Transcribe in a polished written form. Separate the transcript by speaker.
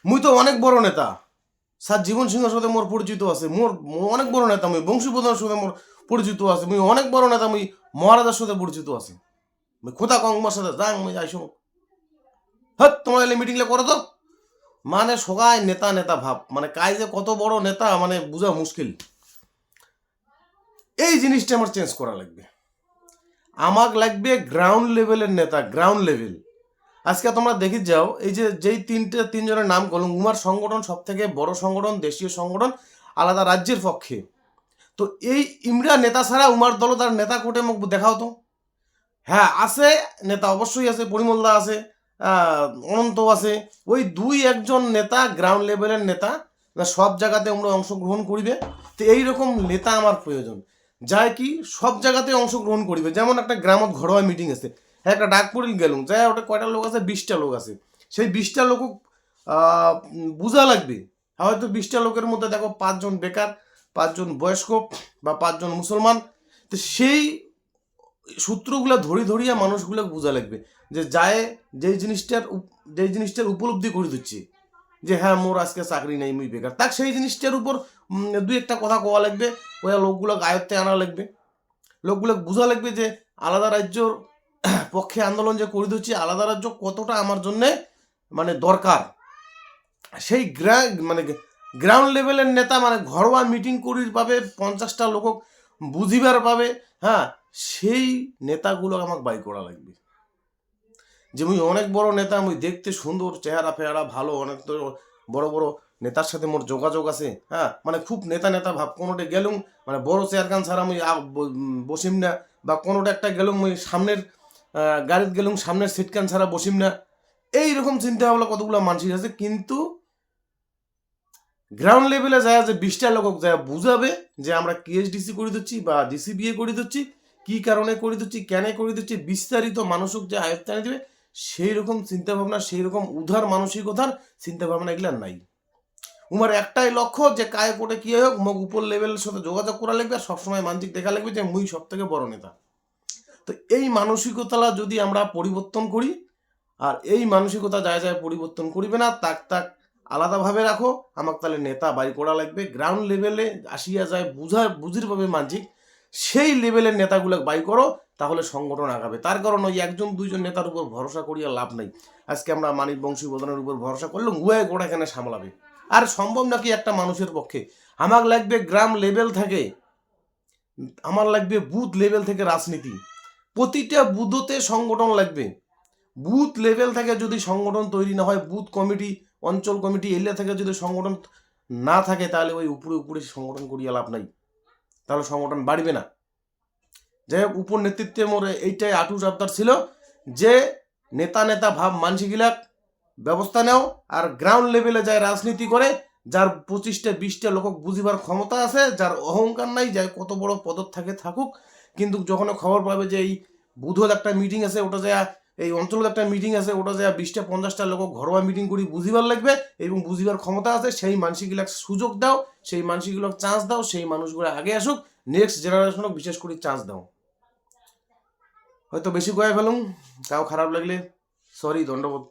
Speaker 1: মুই তো অনেক বড় নেতা, স্যার জীবন সিংহের সাথে মোর পরিচিত আছে, মোর অনেক বড় নেতা, মুই বংশী প্রধানের সাথে মোর পরিচিত আছে, মুই অনেক বড় নেতা, মুই মহারাজার সাথে পরিচিত আছে, মুই খোদা কংমার সাথে যাং মুই আইসো। হ্যাঁ, তোমার এলে মিটিংলে করো তো। মানে সবাই নেতা নেতা ভাব, মানে কাই যে কত বড় নেতা মানে বোঝা মুশকিল। এই জিনিসটা আমার চেঞ্জ করা লাগবে। আমার লাগবে গ্রাউন্ড লেভেলের নেতা, গ্রাউন্ড লেভেল। আজকে তোমরা দেখি যাও, এই যে যেই তিনজনের নাম করলাম, উমার সংগঠন সব থেকে বড় সংগঠন, দেশীয় সংগঠন, আলাদা রাজ্যের পক্ষে। তো এই ইমরা নেতা ছাড়া উমার দল তার নেতা কোটে মুখ দেখাও তো। হ্যাঁ আছে, নেতা অবশ্যই আছে, পরিমলদা আছে, অনন্ত আছে, ওই দুই একজন নেতা গ্রাউন্ড লেভেলের নেতা, সব জায়গাতে আমরা অংশগ্রহণ করিবে। তো এইরকম নেতা আমার প্রয়োজন, যাই কি সব জায়গাতে অংশগ্রহণ করিবে। যেমন একটা গ্রামত ঘরোয়া মিটিং আছে, হ্যাঁ একটা ডাক পড়িল গেলুম, যাই ওটা কয়টা লোক আছে, 20টা লোক আছে, সেই 20টা লোক বোঝা লাগবে। হয়তো 20টা লোকের মধ্যে দেখো 5 জন বেকার, 5 জন বয়স্ক বা 5 জন মুসলমান। তো সেই সূত্রগুলো ধরিয়া মানুষগুলো বোঝা লাগবে যে যায় যেই জিনিসটার উপলব্ধি করে দিচ্ছে যে হ্যাঁ মোর আজকে চাকরি নেই, মুই বেকার, তাক সেই জিনিসটার উপর দুই একটা কথা কোয়া লাগবে, ওই লোকগুলোকে আয়ত্তে আনা লাগবে। লোকগুলো বোঝা লাগবে যে আলাদা রাজ্যর পক্ষে আন্দোলন যে করে দিচ্ছি, আলাদা রাজ্য কতটা আমার জন্যে মানে দরকার। সেই মানে গ্রাউন্ড লেভেলের নেতা মানে ঘরোয়া মিটিং করির পাবে, 50টা লোক বুঝিবার পাবে। হ্যাঁ, সেই নেতাগুলো আমাকে বাই করা লাগবে। যে মুই অনেক বড় নেতা, মুই দেখতে সুন্দর, চেহারা ফেহারা ভালো, অনেক তো বড় বড় নেতার সাথে মোর যোগাযোগ আছে। হ্যাঁ, মানে খুব নেতা নেতা ভাব, কোনোটা গেলুম মানে বড় চেয়ারখান ছাড়া মুই বসিম না, বা কোনোটা একটা গেলুম মুই সামনের গাড়িত গেলুম সামনের সিটখান ছাড়া বসিম না। এইরকম চিন্তা ভাবনা কতগুলো মানুষের আছে, কিন্তু গ্রাউন্ড লেভেলে যায় যে 20টা লোক যায় বুঝাবে যে আমরা কেএসডিসি করে দিচ্ছি বা ডিসিবিএ করে দিচ্ছি, কি কারণে করে দিচ্ছি, কেন করে দিচ্ছি, বিস্তারিত মানুষক যে আয়ত্তানে দেবে, সেই রকম চিন্তাভাবনা, সেই রকম উদার মানসিকতার চিন্তাভাবনা এগুলা নাই। উমার একটাই লক্ষ্য যে কায়ে কোটে কি হোক মোক উপর লেভেলের সাথে যোগাযোগ করা লাগবে, আর সবসময় মানসিক দেখা লাগবে যে মুই সব থেকে বড় নেতা। তো এই মানসিকতা যদি আমরা পরিবর্তন করি, আর এই মানসিকতা যায় যায় পরিবর্তন করিবে না, তাক আলাদাভাবে রাখো, আমাকে তাহলে নেতা বাই করা লাগবে। গ্রাউন্ড লেভেলে আসিয়া যায় বুঝির পাবে মানসিক, সেই লেভেলের নেতাগুলো বাই করো, তাহলে সংগঠন আগাবে। তার কারণ ওই 1 2 জন নেতার উপর ভরসা করিয়া লাভ নাই। আজকে আমরা মানিক বংশী বদনের উপর ভরসা করলাম, উয়ে গোড়া এখানে সামলাবে, আর সম্ভব নাকি একটা মানুষের পক্ষে। আমার লাগবে গ্রাম লেভেল থেকে, আমার লাগবে বুথ লেভেল থেকে রাজনীতি, প্রতিটা বুথতে সংগঠন লাগবে। বুথ লেভেল থেকে যদি সংগঠন তৈরি না হয়, বুথ কমিটি, অঞ্চল কমিটি, এরিয়া থেকে যদি সংগঠন না থাকে, তাহলে ওই উপরে উপরে সংগঠন করিয়া লাভ নাই, তাহলে সংগঠন বাড়বে না। যাই হোক, উপর নেতৃত্বে মোর এইটাই আটু আবদার ছিল যে নেতা নেতা ভাব মানসিকগুলাক ব্যবস্থা নেও, আর গ্রাউন্ড লেভেলে যায় রাজনীতি করে, যার 25টা 20টা লোক বুঝিবার ক্ষমতা আছে, যার অহংকার নাই, যার কত বড় পদত থাকে থাকুক, কিন্তু যখন খবর পাবে যে এই বুধল একটা মিটিং আছে, ওটা যায় এই অঞ্চলের একটা মিটিং আছে, ওটা যায় 20টা 50টা লোক ঘরোয়া মিটিং করি বুঝিবার লাগবে এবং বুঝিবার ক্ষমতা আছে, সেই মানসিকগুলাক সুযোগ দাও, সেই মানসিকগুলোক চান্স দাও, সেই মানুষগুলো আগে আসুক, নেক্সট জেনারেশনক বিশেষ করে চান্স দাও। হয়তো বেশি কয়ে ফেলুম, তাও খারাপ লাগলে সরি, দণ্ডবোধ।